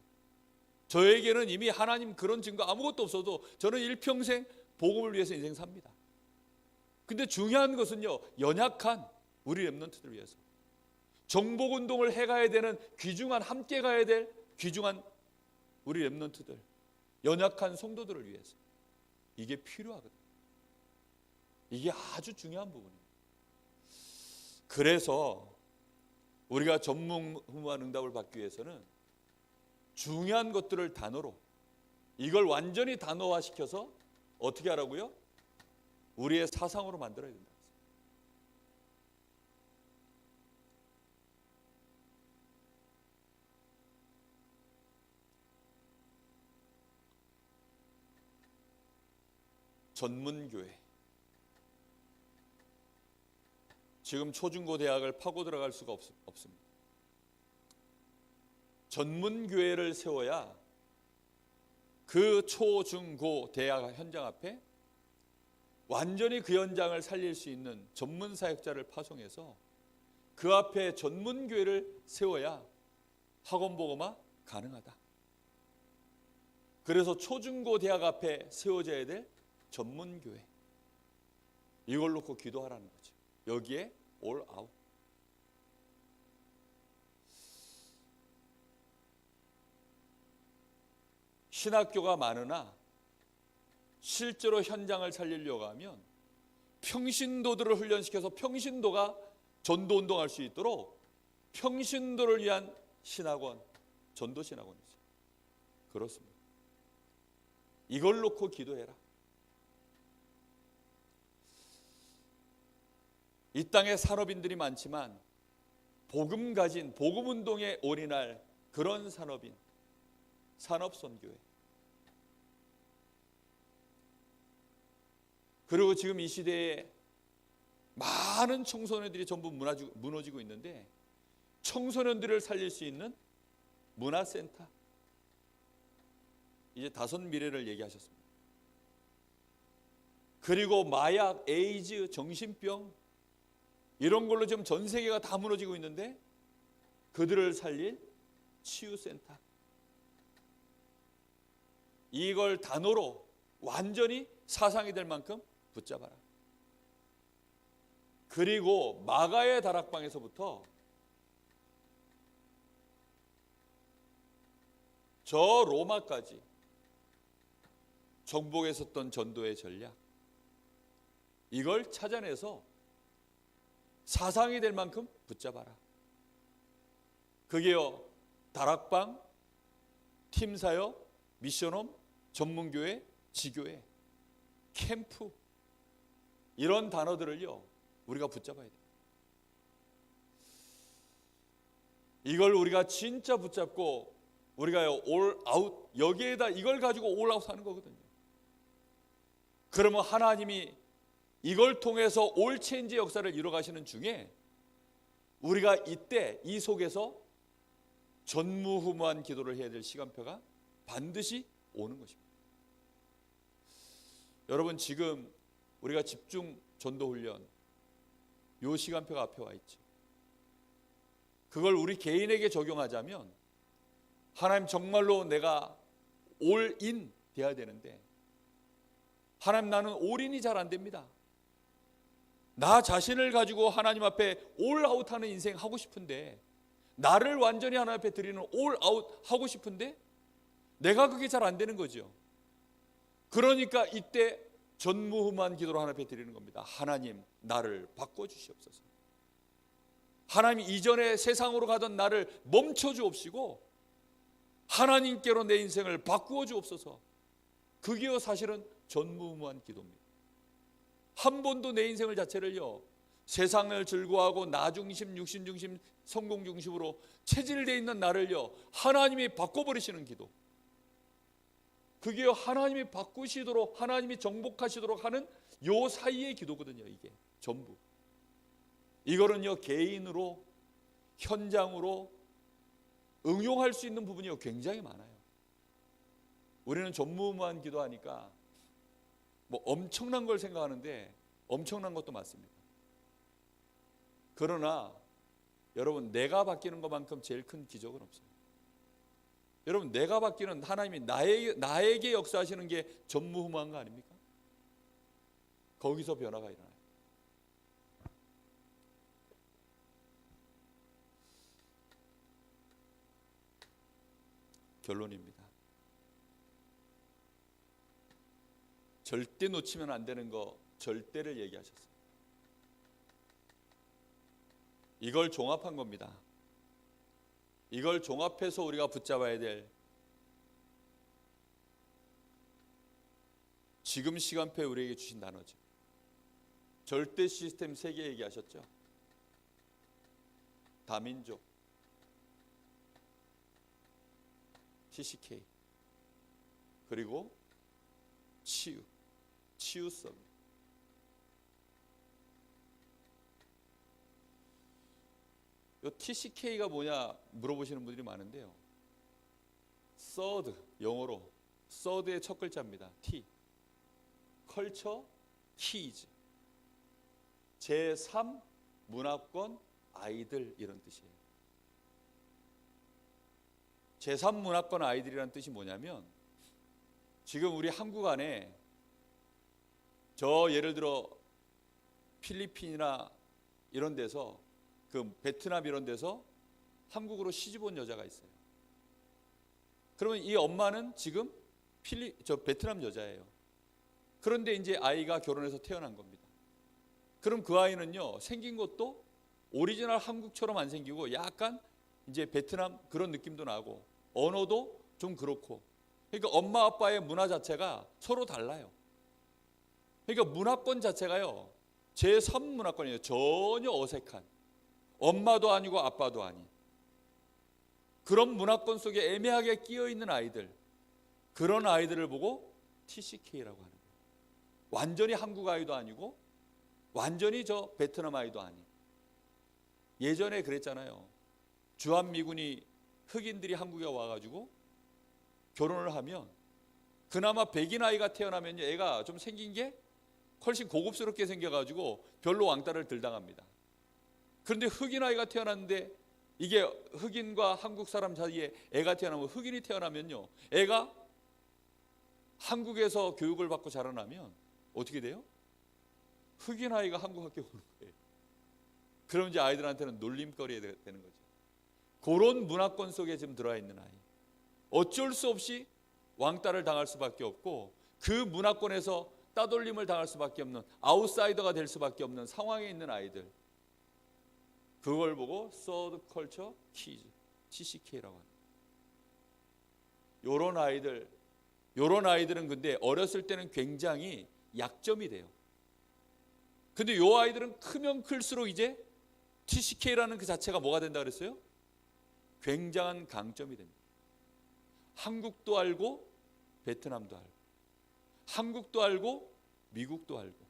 저에게는 이미 하나님 그런 증거 아무것도 없어도 저는 일평생 복음을 위해서 인생 삽니다. 근데 중요한 것은요, 연약한 우리 렘넌트들 위해서 정복운동을 해가야 되는 귀중한, 함께 가야 될 귀중한 우리 렘넌트들, 연약한 성도들을 위해서 이게 필요하거든요. 이게 아주 중요한 부분입니다. 그래서 우리가 전무후무한 응답을 받기 위해서는 중요한 것들을 단어로, 이걸 완전히 단어화시켜서 어떻게 하라고요? 우리의 사상으로 만들어야 된다. 전문교회, 지금 초중고 대학을 파고 들어갈 수가 없습니다. 전문교회를 세워야 그 초중고 대학 현장 앞에 완전히 그 현장을 살릴 수 있는 전문 사역자를 파송해서 그 앞에 전문교회를 세워야 학원복음화 가능하다. 그래서 초중고 대학 앞에 세워져야 될 전문교회, 이걸 놓고 기도하라는 거죠. 여기에 올 아웃. 신학교가 많으나 실제로 현장을 살리려고 하면 평신도들을 훈련시켜서 평신도가 전도운동할 수 있도록 평신도를 위한 신학원, 전도신학원이죠. 그렇습니다. 이걸 놓고 기도해라. 이 땅에 산업인들이 많지만 복음 가진, 복음 운동에 올인할 그런 산업인, 산업선교회. 그리고 지금 이 시대에 많은 청소년들이 전부 무너지고 있는데 청소년들을 살릴 수 있는 문화센터. 이제 5 미래를 얘기하셨습니다. 그리고 마약, 에이즈, 정신병 이런 걸로 지금 전 세계가 다 무너지고 있는데 그들을 살릴 치유센터. 이걸 단어로 완전히 사상이 될 만큼 붙잡아라. 그리고 마가의 다락방에서부터 저 로마까지 정복했었던 전도의 전략, 이걸 찾아내서 사상이 될 만큼 붙잡아라. 그게요, 다락방, 팀사역, 미션홈, 전문교회, 지교회, 캠프, 이런 단어들을요 우리가 붙잡아야 돼요. 이걸 우리가 진짜 붙잡고 우리가 올 아웃, 여기에다 이걸 가지고 올 아웃 하는 거거든요. 그러면 하나님이 이걸 통해서 올 체인지 역사를 이뤄가시는 중에 우리가 이때 이 속에서 전무후무한 기도를 해야 될 시간표가 반드시 오는 것입니다. 여러분, 지금 우리가 집중 전도훈련 요 시간표가 앞에 와 있죠. 그걸 우리 개인에게 적용하자면 하나님, 정말로 내가 올인 돼야 되는데 하나님, 나는 올인이 잘 안 됩니다. 나 자신을 가지고 하나님 앞에 올아웃하는 인생 하고 싶은데, 나를 완전히 하나님 앞에 드리는 올아웃 하고 싶은데 내가 그게 잘 안 되는 거죠. 그러니까 이때 전무후무한 기도로 하나님 앞에 드리는 겁니다. 하나님, 나를 바꿔주시옵소서. 하나님 이전에 세상으로 가던 나를 멈춰 주옵시고 하나님께로 내 인생을 바꾸어 주옵소서. 그게요 사실은 전무후무한 기도입니다. 한 번도 내 인생을 자체를요 세상을 즐거워하고 나 중심, 육신 중심, 성공 중심으로 체질되어 있는 나를요 하나님이 바꿔버리시는 기도. 그게요 하나님이 바꾸시도록, 하나님이 정복하시도록 하는 요 사이의 기도거든요. 이게 전부. 이거는요 개인으로, 현장으로 응용할 수 있는 부분이 굉장히 많아요. 우리는 전무후무한 기도하니까 뭐 엄청난 걸 생각하는데 엄청난 것도 맞습니다. 그러나 여러분 내가 바뀌는 것만큼 제일 큰 기적은 없어요. 여러분 내가 바뀌는, 하나님이 나에게 역사하시는 게 전무후무한 거 아닙니까? 거기서 변화가 일어나요. 결론입니다. 절대 놓치면 안 되는 거, 절대를 얘기하셨어요. 이걸 종합한 겁니다. 이걸 종합해서 우리가 붙잡아야 될 지금 시간표에 우리에게 주신 단어죠. 절대 시스템 3개 얘기하셨죠. 다민족, TCK, 그리고 치유성. 이 TCK가 뭐냐 물어보시는 분들이 많은데요. 서드, 영어로 서드의 첫 글자입니다. T. 컬처, 키즈. 제3 문화권 아이들, 이런 뜻이에요. 제3 문화권 아이들이라는 뜻이 뭐냐면, 지금 우리 한국 안에 예를 들어 필리핀이나 이런 데서, 그 베트남 이런 데서 한국으로 시집 온 여자가 있어요. 그러면 이 엄마는 지금 베트남 여자예요. 그런데 이제 아이가 결혼해서 태어난 겁니다. 그럼 그 아이는요 생긴 것도 오리지널 한국처럼 안 생기고 약간 이제 베트남 그런 느낌도 나고 언어도 좀 그렇고, 그러니까 엄마 아빠의 문화 자체가 서로 달라요. 그러니까 문화권 자체가요 제3 문화권이에요. 전혀 어색한, 엄마도 아니고 아빠도 아닌 그런 문화권 속에 애매하게 끼어 있는 아이들, 그런 아이들을 보고 TCK라고 하는 거예요. 완전히 한국 아이도 아니고 완전히 베트남 아이도 아닌. 예전에 그랬잖아요. 주한미군이 흑인들이 한국에 와가지고 결혼을 하면 그나마 백인 아이가 태어나면 애가 좀 생긴 게 훨씬 고급스럽게 생겨가지고 별로 왕따를 덜 당합니다. 그런데 흑인 아이가 태어났는데, 이게 흑인과 한국 사람 사이에 애가 태어나면, 흑인이 태어나면요 애가 한국에서 교육을 받고 자라나면 어떻게 돼요? 흑인 아이가 한국 학교에 오는 거예요. 그럼 이제 아이들한테는 놀림거리가 되는 거죠. 그런 문화권 속에 지금 들어와 있는 아이, 어쩔 수 없이 왕따를 당할 수밖에 없고 그 문화권에서 따돌림을 당할 수밖에 없는, 아웃사이더가 될 수밖에 없는 상황에 있는 아이들, 그걸 보고 서드 컬처 키즈, TCK라고 합니다. 요런 아이들은 근데 어렸을 때는 굉장히 약점이 돼요. 근데 요 아이들은 크면 클수록 이제 TCK라는 그 자체가 뭐가 된다 그랬어요? 굉장한 강점이 됩니다. 한국도 알고 베트남도 알고, 한국도 알고 미국도 알고,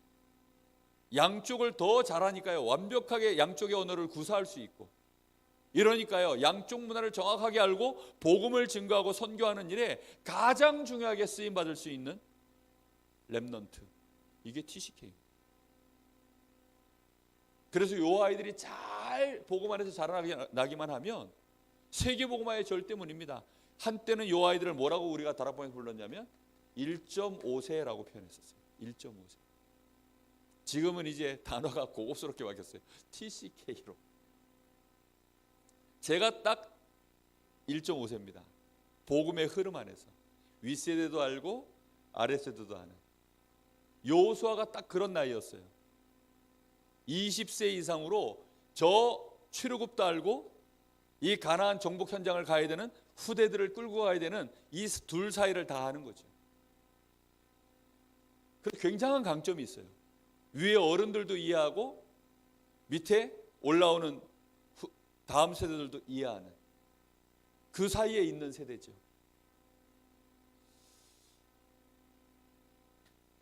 양쪽을 더 잘하니까요 완벽하게 양쪽의 언어를 구사할 수 있고, 이러니까요 양쪽 문화를 정확하게 알고 복음을 증거하고 선교하는 일에 가장 중요하게 쓰임받을 수 있는 렘넌트, 이게 TCK입니다. 그래서 이 아이들이 잘 복음 안에서 자라나기만 하면 세계 복음화의 절대문입니다. 한때는 이 아이들을 뭐라고 우리가 다락방에서 불렀냐면 1.5세라고 표현했었어요. 1.5세. 지금은 이제 단어가 고급스럽게 바뀌었어요. TCK로. 제가 딱 1.5세입니다. 복음의 흐름 안에서 윗세대도 알고 아랫세대도 아는. 여호수아가 딱 그런 나이였어요. 20세 이상으로 저 출애굽도 알고 이 가나안 정복 현장을 가야 되는 후대들을 끌고 가야 되는 이 둘 사이를 다 하는 거죠. 그 굉장한 강점이 있어요. 위에 어른들도 이해하고 밑에 올라오는 다음 세대들도 이해하는 그 사이에 있는 세대죠.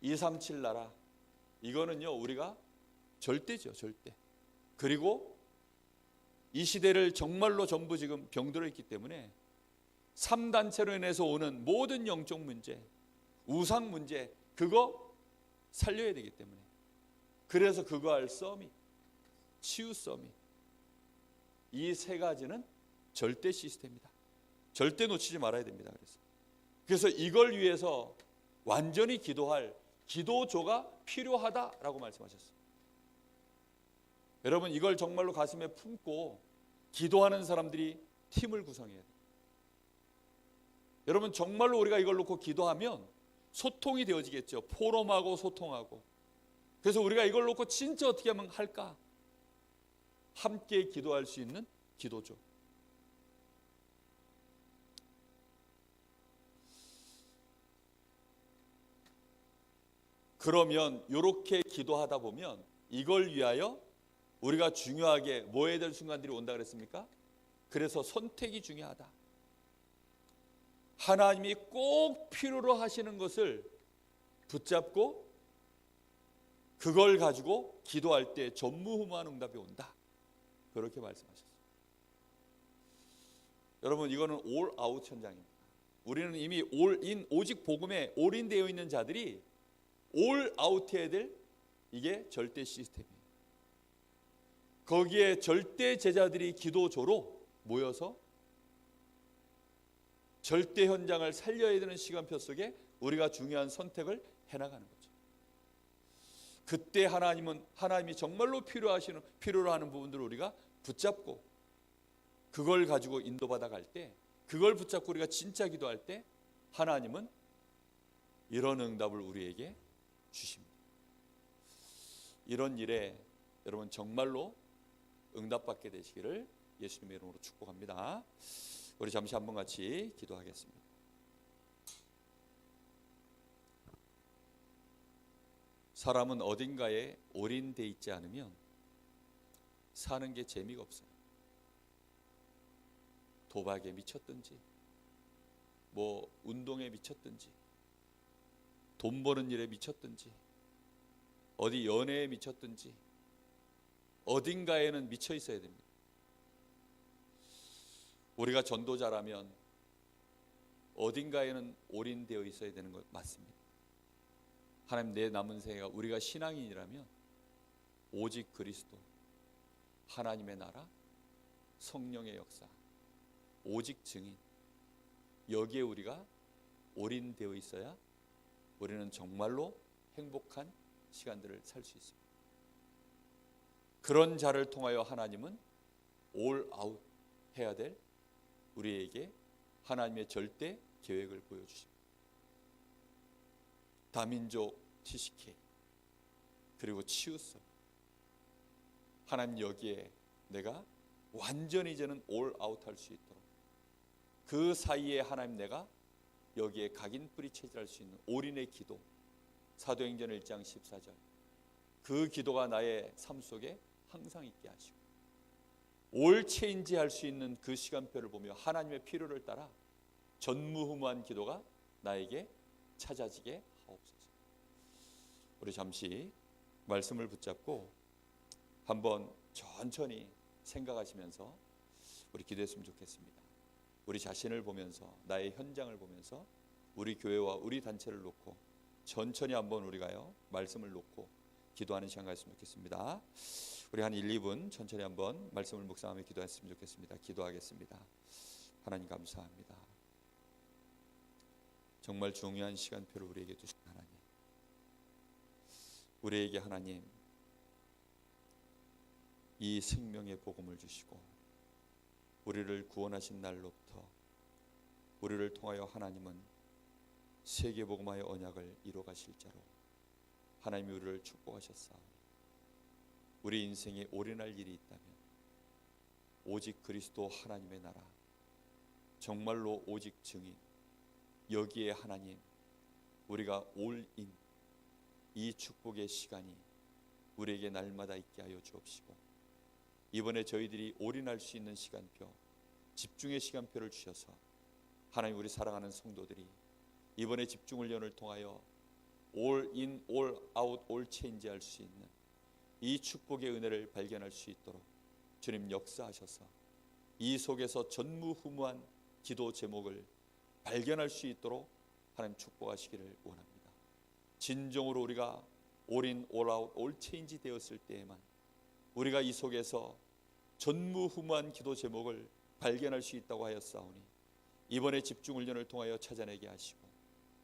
237 나라, 이거는요 우리가 절대죠, 절대. 그리고 이 시대를 정말로 전부 지금 병들어 있기 때문에 3단체로 인해서 오는 모든 영적 문제, 우상 문제, 그거 살려야 되기 때문에, 그래서 그거 할 서밋, 치유 서밋, 이 세 가지는 절대 시스템이다. 절대 놓치지 말아야 됩니다. 그래서 이걸 위해서 완전히 기도할 기도조가 필요하다라고 말씀하셨어요. 여러분, 이걸 정말로 가슴에 품고 기도하는 사람들이 팀을 구성해야 돼요. 여러분, 정말로 우리가 이걸 놓고 기도하면 소통이 되어지겠죠. 포럼하고 소통하고. 그래서 우리가 이걸 놓고 진짜 어떻게 하면 할까? 함께 기도할 수 있는 기도죠. 그러면 이렇게 기도하다 보면 이걸 위하여 우리가 중요하게 뭐 해야 될 순간들이 온다 그랬습니까? 그래서 선택이 중요하다. 하나님이 꼭 필요로 하시는 것을 붙잡고 그걸 가지고 기도할 때 전무후무한 응답이 온다. 그렇게 말씀하셨어요. 여러분, 이거는 올 아웃 현장입니다. 우리는 이미 올인, 오직 복음에 올인되어 있는 자들이 올 아웃해야 될 이게 절대 시스템이에요. 거기에 절대 제자들이 기도조로 모여서 절대 현장을 살려야 되는 시간표 속에 우리가 중요한 선택을 해나가는 거죠. 그때 하나님이 정말로 필요로 하는 부분들을 우리가 붙잡고 그걸 가지고 인도받아 갈 때, 그걸 붙잡고 우리가 진짜 기도할 때 하나님은 이런 응답을 우리에게 주십니다. 이런 일에 여러분 정말로 응답받게 되시기를 예수님의 이름으로 축복합니다. 우리 잠시 한번 같이 기도하겠습니다. 사람은 어딘가에 올인돼 있지 않으면 사는 게 재미가 없어요. 도박에 미쳤든지 뭐 운동에 미쳤든지 돈 버는 일에 미쳤든지 어디 연애에 미쳤든지 어딘가에는 미쳐 있어야 됩니다. 우리가 전도자라면 어딘가에는 올인되어 있어야 되는 것 맞습니다. 하나님, 내 남은 생애가 우리가 신앙인이라면 오직 그리스도, 하나님의 나라, 성령의 역사, 오직 증인, 여기에 우리가 올인되어 있어야 우리는 정말로 행복한 시간들을 살 수 있습니다. 그런 자를 통하여 하나님은 올 아웃 해야 될 우리에게 하나님의 절대 계획을 보여주십니다. 다민족 TCK 그리고 치유성, 하나님 여기에 내가 완전히 이제는 올 아웃 할 수 있도록, 그 사이에 하나님 내가 여기에 각인 뿌리 체질할 수 있는 올인의 기도, 사도행전 1장 14절, 그 기도가 나의 삶 속에 항상 있게 하시고 올 체인지 할 수 있는 그 시간표를 보며 하나님의 필요를 따라 전무후무한 기도가 나에게 찾아지게 하옵소서. 우리 잠시 말씀을 붙잡고 한번 천천히 생각하시면서 우리 기도했으면 좋겠습니다. 우리 자신을 보면서, 나의 현장을 보면서 우리 교회와 우리 단체를 놓고 천천히 한번 우리가요 말씀을 놓고 기도하는 시간 가졌으면 좋겠습니다. 우리 한 1, 2분 천천히 한번 말씀을 묵상하며 기도했으면 좋겠습니다. 기도하겠습니다. 하나님 감사합니다. 정말 중요한 시간표를 우리에게 주신 하나님, 우리에게 하나님 이 생명의 복음을 주시고 우리를 구원하신 날로부터 우리를 통하여 하나님은 세계복음화의 언약을 이루어가실 자로 하나님이 우리를 축복하셨사오니 우리 인생에 올인할 일이 있다면 오직 그리스도 하나님의 나라, 정말로 오직 증인, 여기에 하나님 우리가 올인, 이 축복의 시간이 우리에게 날마다 있게 하여 주옵시고, 이번에 저희들이 올인할 수 있는 시간표, 집중의 시간표를 주셔서 하나님, 우리 사랑하는 성도들이 이번에 집중훈련을 통하여 올 인, 올 아웃, 올 체인지 할 수 있는 이 축복의 은혜를 발견할 수 있도록 주님 역사하셔서 이 속에서 전무후무한 기도 제목을 발견할 수 있도록 하나님 축복하시기를 원합니다. 진정으로 우리가 올인, 올아웃, 올 체인지 되었을 때에만 우리가 이 속에서 전무후무한 기도 제목을 발견할 수 있다고 하였사오니, 이번에 집중훈련을 통하여 찾아내게 하시고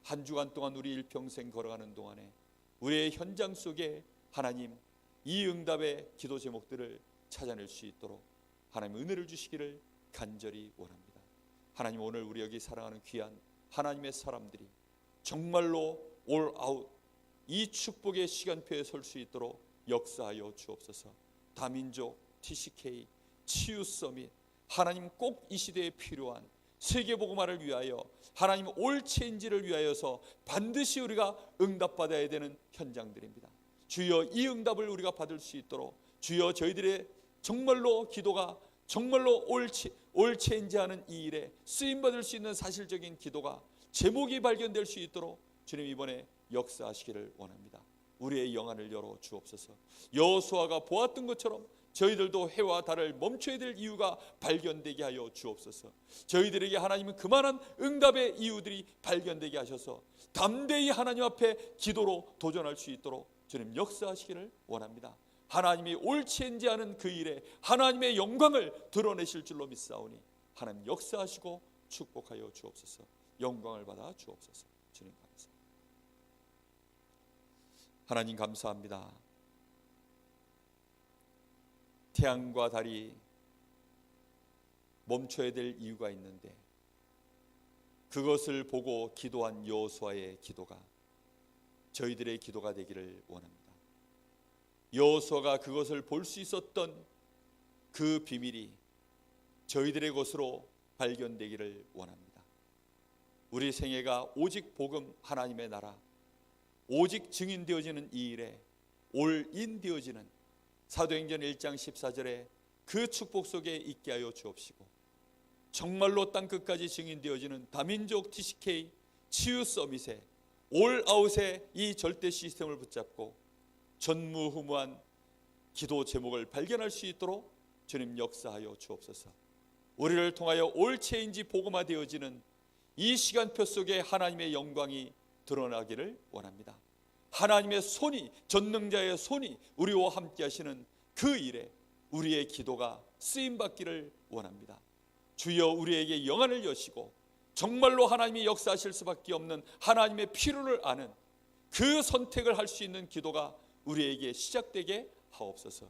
한 주간 동안 우리 일평생 걸어가는 동안에 우리의 현장 속에 하나님 이 응답의 기도 제목들을 찾아낼 수 있도록 하나님 은혜를 주시기를 간절히 원합니다. 하나님, 오늘 우리 여기 사랑하는 귀한 하나님의 사람들이 정말로 올 아웃, 이 축복의 시간표에 설 수 있도록 역사하여 주옵소서. 다민족 TCK 치유 서밋, 하나님 꼭 이 시대에 필요한 세계복음화를 위하여, 하나님 올 체인지를 위하여서 반드시 우리가 응답받아야 되는 현장들입니다. 주여, 이 응답을 우리가 받을 수 있도록 주여, 저희들의 정말로 기도가 정말로 올 체인지하는 이 일에 쓰임받을 수 있는 사실적인 기도가 제목이 발견될 수 있도록 주님 이번에 역사하시기를 원합니다. 우리의 영안을 열어 주옵소서. 여호수아가 보았던 것처럼 저희들도 해와 달을 멈춰야 될 이유가 발견되게 하여 주옵소서. 저희들에게 하나님은 그만한 응답의 이유들이 발견되게 하셔서 담대히 하나님 앞에 기도로 도전할 수 있도록 주님 역사하시기를 원합니다. 하나님이 옳지엔지하는 그 일에 하나님의 영광을 드러내실 줄로 믿사오니 하나님 역사하시고 축복하여 주옵소서. 영광을 받아 주옵소서. 주님 감사합니다. 하나님 감사합니다. 태양과 달이 멈춰야 될 이유가 있는데 그것을 보고 기도한 여호수아의 기도가 저희들의 기도가 되기를 원합니다. 여호수아가 그것을 볼 수 있었던 그 비밀이 저희들의 것으로 발견되기를 원합니다. 우리 생애가 오직 복음 하나님의 나라, 오직 증인되어지는 이 일에 올인되어지는 사도행전 1장 14절에 그 축복 속에 있게 하여 주옵시고, 정말로 땅끝까지 증인되어지는 다민족 TCK 치유 서밋의 올아웃의 이 절대 시스템을 붙잡고 전무후무한 기도 제목을 발견할 수 있도록 주님 역사하여 주옵소서. 우리를 통하여 올체인지 복음화 되어지는 이 시간표 속에 하나님의 영광이 드러나기를 원합니다. 하나님의 손이, 전능자의 손이 우리와 함께 하시는 그 일에 우리의 기도가 쓰임받기를 원합니다. 주여, 우리에게 영안을 여시고 정말로 하나님이 역사하실 수밖에 없는 하나님의 필요를 아는 그 선택을 할 수 있는 기도가 우리에게 시작되게 하옵소서.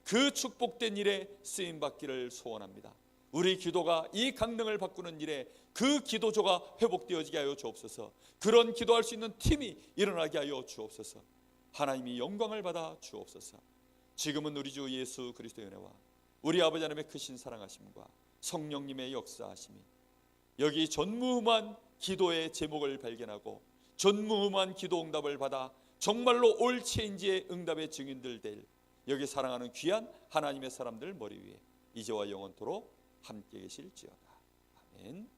그 축복된 일에 쓰임받기를 소원합니다. 우리 기도가 이 강릉을 바꾸는 일에 그 기도조가 회복되어지게 하여 주옵소서. 그런 기도할 수 있는 팀이 일어나게 하여 주옵소서. 하나님이 영광을 받아 주옵소서. 지금은 우리 주 예수 그리스도의 은혜와 우리 아버지 하나님의 크신 사랑하심과 성령님의 역사하심이 여기 전무후무한 기도의 제목을 발견하고 전무후무한 기도 응답을 받아 정말로 올 체인지의 응답의 증인들 될 여기 사랑하는 귀한 하나님의 사람들 머리 위에 이제와 영원토록 함께 계실지어다. 아멘.